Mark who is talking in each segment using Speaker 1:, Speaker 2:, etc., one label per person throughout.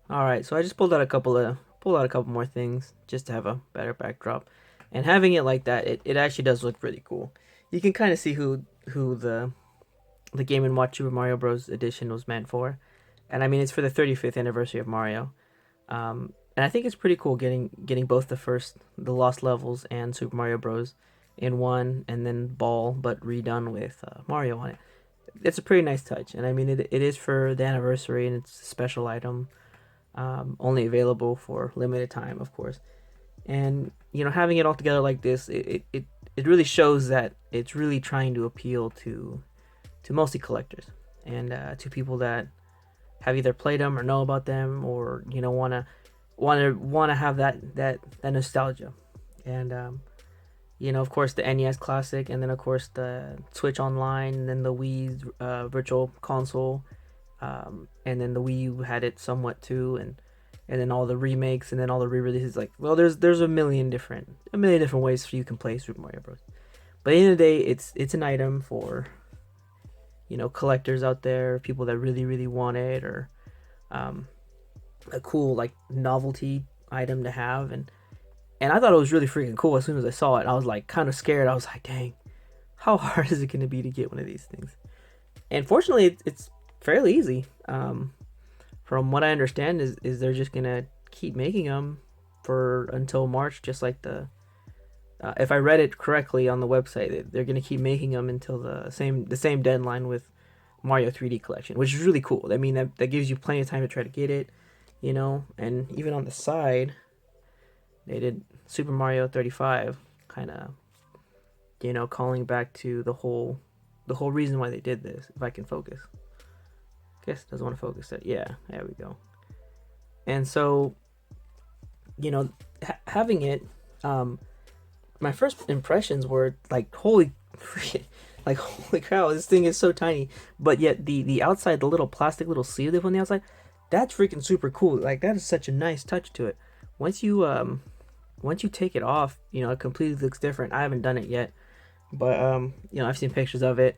Speaker 1: All right, so I just pulled out a couple more things just to have a better backdrop, and having it like that, it actually does look really cool. You can kind of see who the Game and Watch Super Mario Bros. Edition was meant for, and I mean it's for the 35th anniversary of Mario. And I think it's pretty cool getting both the Lost Levels and Super Mario Bros. In one, and then Ball, but redone with Mario on it. It's a pretty nice touch, and I mean it is for the anniversary, and it's a special item, only available for limited time, of course. And having it all together like this, it really shows that it's really trying to appeal to mostly collectors and to people that have either played them or know about them, or want to have that nostalgia. And of course the NES Classic, and then of course the Switch Online, and then the Wii Virtual Console, and then the Wii U had it somewhat too, and then all the remakes, and then all the re-releases. Like, well, there's a million different ways you can play Super Mario Bros. But at the end of the day, it's an item for collectors out there, people that really really want it, or um, a cool like novelty item to have. And I thought it was really freaking cool. As soon as I saw it, I was like kind of scared. I was like, dang, how hard is it going to be to get one of these things? And fortunately, it's fairly easy. From what I understand, is they're just gonna keep making them for until March, just like if I read it correctly on the website, they're gonna keep making them until the same deadline with Mario 3D Collection, which is really cool. I mean, that gives you plenty of time to try to get it, and even on the side, they did Super Mario 35, kind of, calling back to the whole reason why they did this. If I can focus, guess it doesn't want to focus it. Yeah, there we go. And so, you know, having it, um, my first impressions were like, holy, like holy cow, this thing is so tiny. But yet the outside, the little plastic little sleeve they put on the outside, that's freaking super cool. Like that is such a nice touch to it. Once you um once you take it off, it completely looks different. I haven't done it yet, but I've seen pictures of it.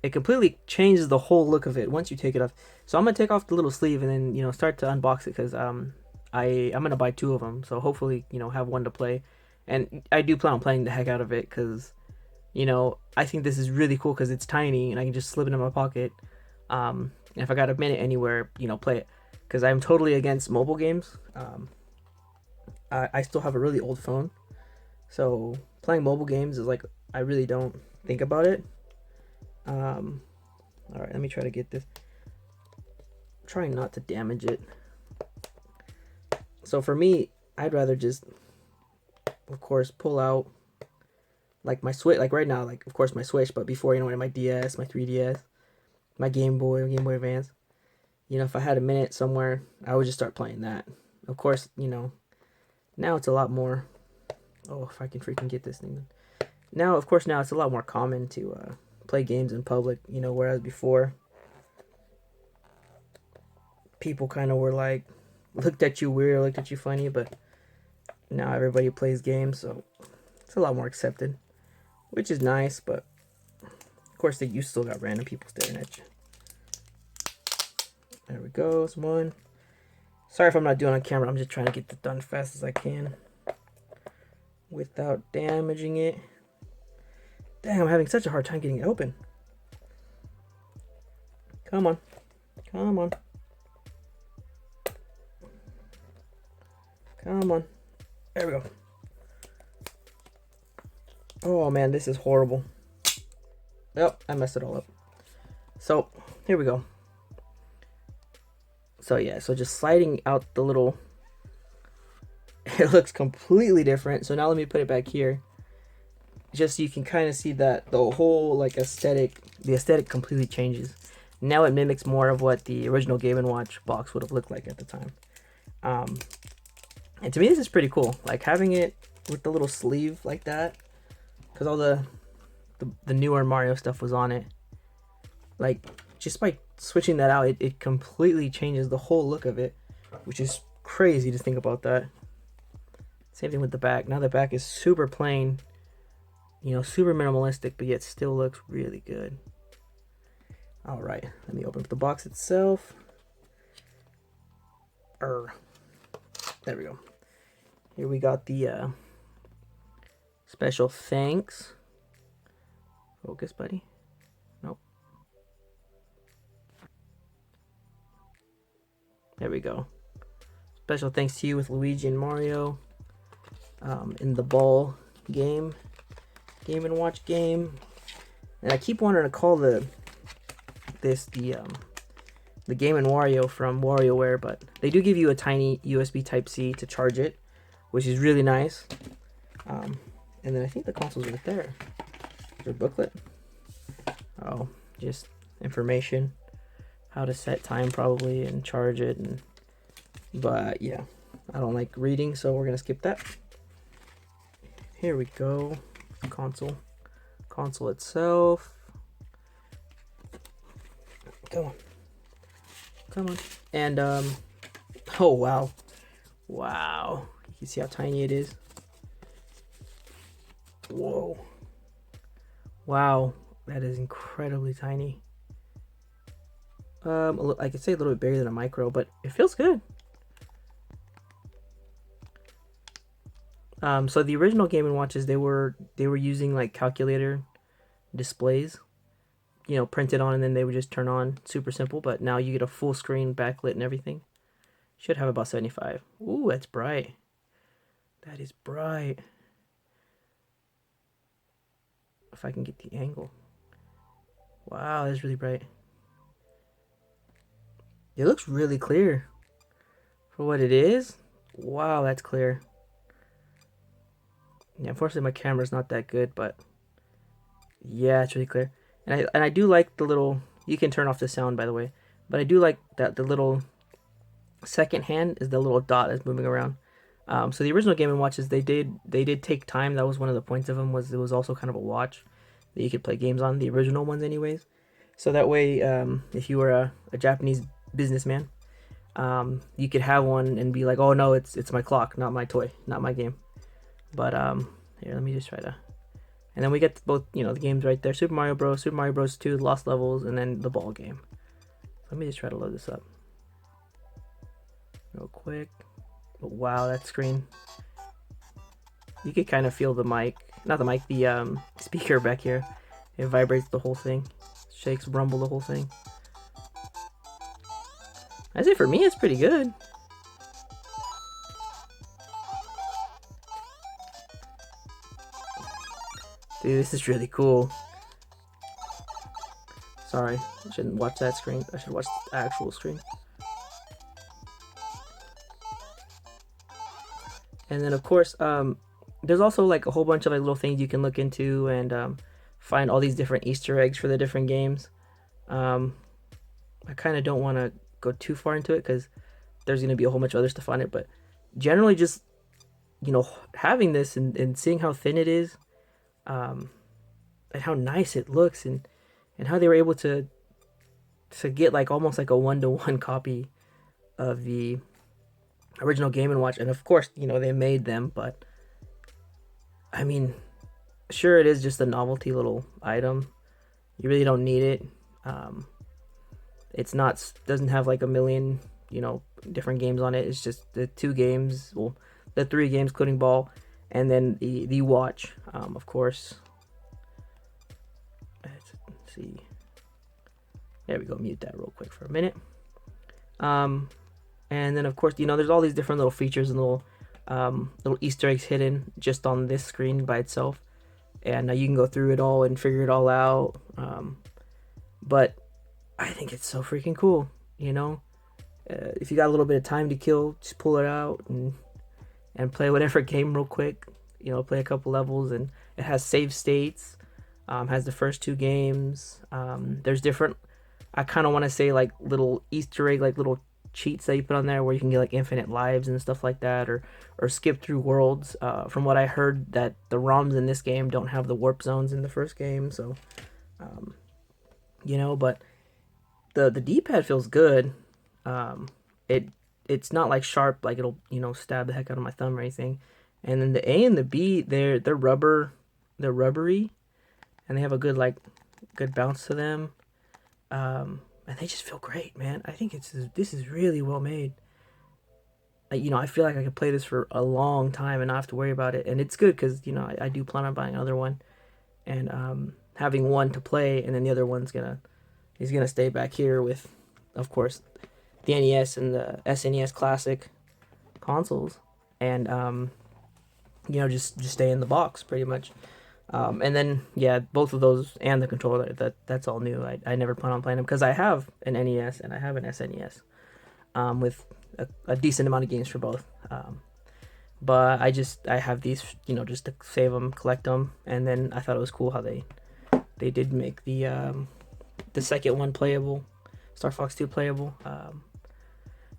Speaker 1: It completely changes the whole look of it once you take it off. So I'm gonna take off the little sleeve, and then start to unbox it, because I'm gonna buy two of them. So hopefully have one to play, and I do plan on playing the heck out of it, because I think this is really cool because it's tiny and I can just slip it in my pocket. And if I got a minute anywhere, play it, because I'm totally against mobile games. I still have a really old phone, so playing mobile games is like, I really don't think about it. Um, all right, let me try to get this. I'm trying not to damage it. So for me, I'd rather just, of course, pull out like my Switch. Like right now, like of course my Switch, but before, my DS, my 3DS, my Game Boy Advance. If I had a minute somewhere, I would just start playing that. Of course, now it's a lot more. Oh, if I can freaking get this thing. Now, of course, now it's a lot more common to play games in public. Whereas before, people kind of were like, looked at you weird, looked at you funny, but now everybody plays games, so it's a lot more accepted, which is nice. But of course, you still got random people staring at you. There we go. It's one. Sorry if I'm not doing it on camera. I'm just trying to get this done as fast as I can without damaging it. Dang, I'm having such a hard time getting it open. Come on. Come on. Come on. There we go. Oh man, this is horrible. Yep, I messed it all up. So, here we go. So yeah, so just sliding out the little, it looks completely different. So now let me put it back here, just so you can kind of see that the whole like the aesthetic completely changes. Now it mimics more of what the original Game and Watch box would have looked like at the time. Um, and to me, this is pretty cool. Like having it with the little sleeve like that, because all the newer Mario stuff was on it. Like just by switching that out, it completely changes the whole look of it, which is crazy to think about that. Same thing with the back. Now the back is super plain, super minimalistic, but yet still looks really good. All right, let me open up the box itself. There we go. Here we got the special thanks. Focus, buddy. Nope. There we go. Special thanks to you with Luigi and Mario in the ball game. Game & Watch game. And I keep wanting to call the Game & Wario from WarioWare, but they do give you a tiny USB Type-C to charge it, which is really nice. And then I think the console's right there. Their booklet. Oh, just information, how to set time probably and charge it, but yeah, I don't like reading, so we're gonna skip that. Here we go. Console itself. Come on. And oh wow, you can see how tiny it is. Whoa, wow, that is incredibly tiny. I could say a little bit bigger than a micro, but it feels good. So the original Game & Watches, they were using like calculator displays, you know, printed on, and then they would just turn on. Super simple, but now you get a full screen backlit and everything. Should have about 75. Ooh, that's bright. That is bright. If I can get the angle. Wow, that's really bright. It looks really clear for what it is. Wow, that's clear. Yeah, unfortunately my camera's not that good, but yeah, it's really clear. And I do like the little, you can turn off the sound by the way, but I do like that the little second hand is the little dot that's moving around. So the original Game & Watches, they did take time. That was one of the points of them, was it was also kind of a watch that you could play games on, the original ones anyways. So that way, if you were a Japanese businessman, you could have one and be like, oh no, it's my clock, not my toy, not my game. But here, let me just try to, and then we get both, you know, the games right there: Super Mario Bros., Super Mario Bros. 2, Lost Levels, and then the ball game. Let me just try to load this up real quick. But wow, that screen! You could kind of feel the mic, not the mic, the speaker back here. It vibrates the whole thing, shakes, rumble the whole thing. I say for me, it's pretty good. Dude, this is really cool. Sorry, I shouldn't watch that screen. I should watch the actual screen. And then of course, there's also like a whole bunch of like little things you can look into and find all these different Easter eggs for the different games. I kind of don't want to go too far into it because there's going to be a whole bunch of other stuff on it, but generally just, you know, having this and seeing how thin it is, and how nice it looks, and how they were able to get like almost like a 1-to-1 copy of the original Game & Watch. And of course, you know, they made them, but I mean, sure, it is just a novelty little item. You really don't need it. It's not, doesn't have like a million, you know, different games on it. It's just the 2 games, well, the 3 games, including ball, and then the watch, of course. Let's see. There we go. Mute that real quick for a minute. And then of course, you know, there's all these different little features and little Easter eggs hidden just on this screen by itself, and you can go through it all and figure it all out. But I think it's so freaking cool. You know, if you got a little bit of time to kill, just pull it out and play whatever game real quick. You know, play a couple levels, and it has save states. Has the first 2 games. There's different, I kind of want to say like little Easter egg, like little cheats that you put on there where you can get like infinite lives and stuff like that, or skip through worlds. From what I heard, that the ROMs in this game don't have the warp zones in the first game, so you know, but the D-pad feels good. It's not like sharp, like it'll, you know, stab the heck out of my thumb or anything. And then the A and the B, they're rubbery, and they have a good bounce to them. And they just feel great, man. I think this is really well made. I feel like I could play this for a long time and not have to worry about it. And it's good because I do plan on buying another one, and having one to play, and then the other one's gonna he's gonna stay back here with, of course, the NES and the SNES Classic consoles, and just stay in the box pretty much. And then yeah, both of those and the controller, that's all new. I never plan on playing them because I have an NES and I have an SNES, with a decent amount of games for both. But I have these, just to save them, collect them, and then I thought it was cool how they did make the second one playable, Star Fox 2 playable.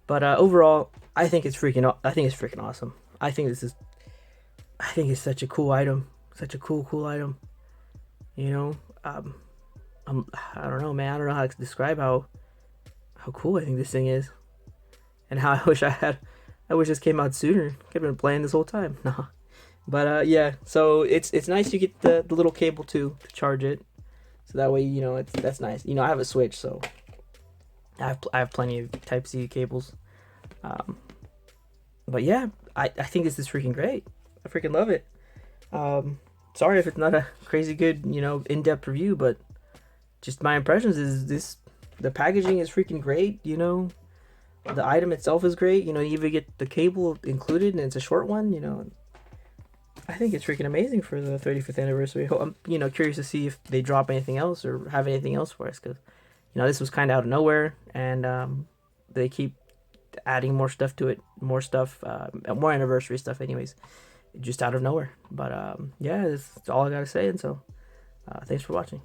Speaker 1: But overall, I think it's freaking awesome. I think it's such a cool item, such a cool item. You know, um, I don't know, man. I don't know how to describe how cool I think this thing is, and how I wish this came out sooner. Could have been playing this whole time. Nah. But yeah, so it's nice you get the little cable too to charge it, so that way that's nice. I have a Switch, so I have plenty of Type C cables. Um, but yeah, I think this is freaking great. I freaking love it. Sorry if it's not a crazy good in depth review, but just my impressions is this: the packaging is freaking great. The item itself is great. You even get the cable included, and it's a short one. I think it's freaking amazing for the 35th anniversary. I'm curious to see if they drop anything else or have anything else for us, because this was kind of out of nowhere, and they keep adding more stuff to it, more stuff, more anniversary stuff, anyways, just out of nowhere. But yeah, that's all I gotta say, and so thanks for watching.